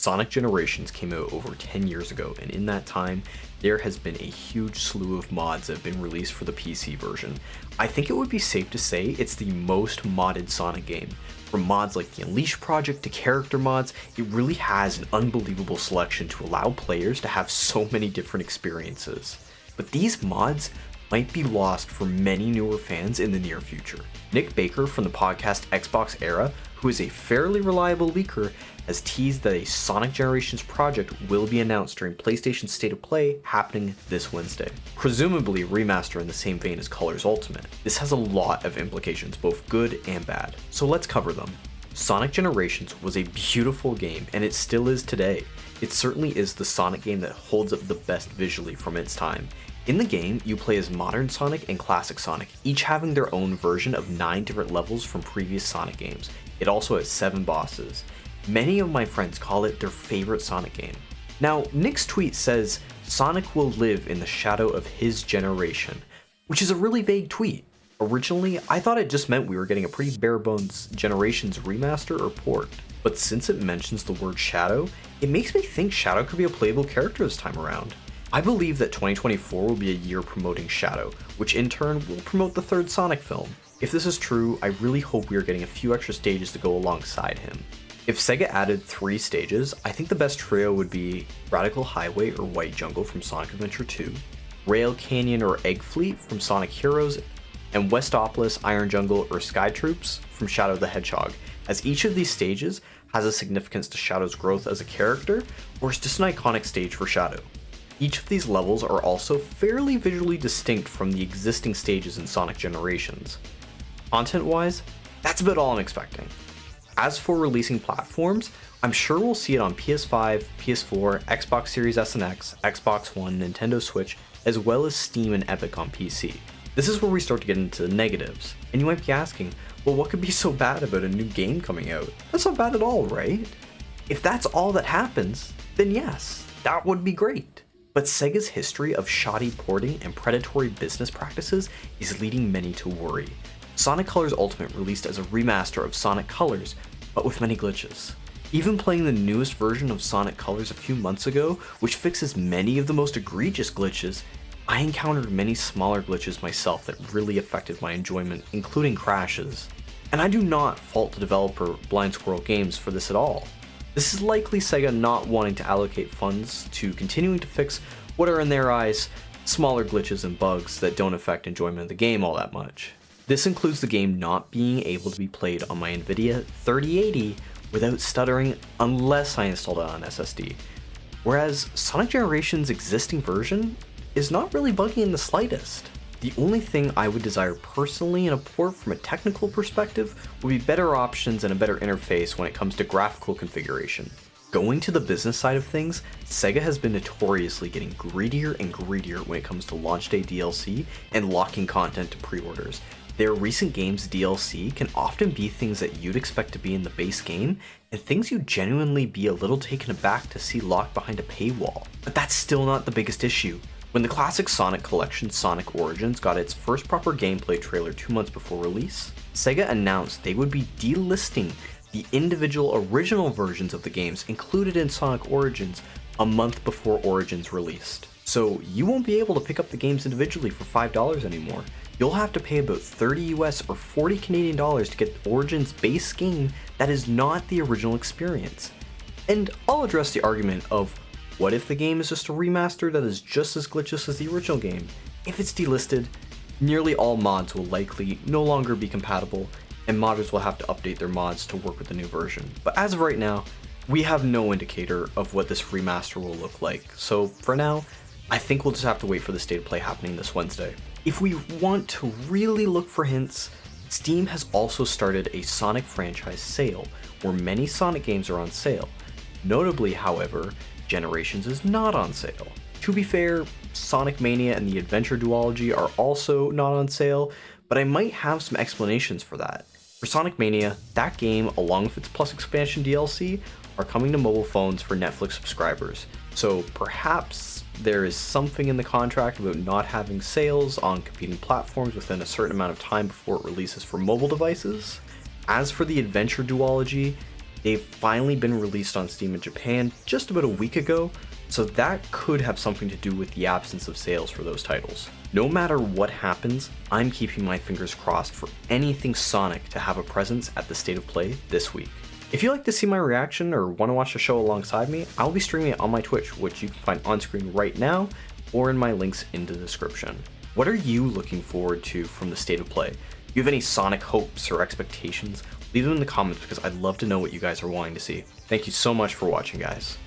Sonic Generations came out over 10 years ago, and in that time, there has been a huge slew of mods that have been released for the PC version. I think it would be safe to say it's the most modded Sonic game. From mods like the Unleash project to character mods, it really has an unbelievable selection to allow players to have so many different experiences. But these mods might be lost for many newer fans in the near future. Nick Baker from the podcast Xbox Era, who is a fairly reliable leaker, has teased that a Sonic Generations project will be announced during PlayStation's State of Play happening this Wednesday. Presumably a remaster in the same vein as Colors Ultimate. This has a lot of implications, both good and bad, so let's cover them. Sonic Generations was a beautiful game, and it still is today. It certainly is the Sonic game that holds up the best visually from its time. In the game, you play as modern Sonic and classic Sonic, each having their own version of 9 different levels from previous Sonic games. It also has 7 bosses. Many of my friends call it their favorite Sonic game. Now, Nick's tweet says, Sonic will live in the shadow of his generation, which is a really vague tweet. Originally, I thought it just meant we were getting a pretty bare bones Generations remaster or port. But since it mentions the word Shadow, it makes me think Shadow could be a playable character this time around. I believe that 2024 will be a year promoting Shadow, which in turn will promote the third Sonic film. If this is true, I really hope we are getting a few extra stages to go alongside him. If Sega added 3 stages, I think the best trio would be Radical Highway or White Jungle from Sonic Adventure 2, Rail Canyon or Egg Fleet from Sonic Heroes, and Westopolis, Iron Jungle, or Sky Troops from Shadow the Hedgehog, as each of these stages has a significance to Shadow's growth as a character, or is just an iconic stage for Shadow. Each of these levels are also fairly visually distinct from the existing stages in Sonic Generations. Content-wise, that's about all I'm expecting. As for releasing platforms, I'm sure we'll see it on PS5, PS4, Xbox Series S and X, Xbox One, Nintendo Switch, as well as Steam and Epic on PC. This is where we start to get into the negatives, and you might be asking, well, what could be so bad about a new game coming out? That's not bad at all, right? If that's all that happens, then yes, that would be great. But Sega's history of shoddy porting and predatory business practices is leading many to worry. Sonic Colors Ultimate released as a remaster of Sonic Colors, but with many glitches. Even playing the newest version of Sonic Colors a few months ago, which fixes many of the most egregious glitches, I encountered many smaller glitches myself that really affected my enjoyment, including crashes. And I do not fault the developer Blind Squirrel Games for this at all. This is likely Sega not wanting to allocate funds to continuing to fix what are in their eyes smaller glitches and bugs that don't affect enjoyment of the game all that much. This includes the game not being able to be played on my Nvidia 3080 without stuttering unless I installed it on SSD. Whereas Sonic Generations' existing version is not really buggy in the slightest. The only thing I would desire personally in a port from a technical perspective would be better options and a better interface when it comes to graphical configuration. Going to the business side of things, Sega has been notoriously getting greedier and greedier when it comes to launch day DLC and locking content to pre-orders. Their recent games DLC can often be things that you'd expect to be in the base game, and things you'd genuinely be a little taken aback to see locked behind a paywall. But that's still not the biggest issue. When the classic Sonic collection Sonic Origins got its first proper gameplay trailer 2 months before release, Sega announced they would be delisting the individual original versions of the games included in Sonic Origins a month before Origins released. So you won't be able to pick up the games individually for $5 anymore. You'll have to pay about 30 US or 40 Canadian dollars to get Origins base game that is not the original experience. And I'll address the argument of, what if the game is just a remaster that is just as glitchless as the original game? If it's delisted, nearly all mods will likely no longer be compatible, and modders will have to update their mods to work with the new version. But as of right now, we have no indicator of what this remaster will look like, so for now, I think we'll just have to wait for the State of Play happening this Wednesday. If we want to really look for hints, Steam has also started a Sonic franchise sale, where many Sonic games are on sale. Notably, however, Generations is not on sale. To be fair, Sonic Mania and the Adventure Duology are also not on sale, but I might have some explanations for that. For Sonic Mania, that game, along with its Plus expansion DLC, are coming to mobile phones for Netflix subscribers, so perhaps there is something in the contract about not having sales on competing platforms within a certain amount of time before it releases for mobile devices. As for the Adventure Duology, They've finally been released on Steam in Japan just about a week ago, so that could have something to do with the absence of sales for those titles. No matter what happens, I'm keeping my fingers crossed for anything Sonic to have a presence at the State of Play this week. If you'd like to see my reaction or want to watch the show alongside me, I'll be streaming it on my Twitch, which you can find on screen right now or in my links in the description. What are you looking forward to from the State of Play? Do you have any Sonic hopes or expectations? Leave them in the comments because I'd love to know what you guys are wanting to see. Thank you so much for watching, guys.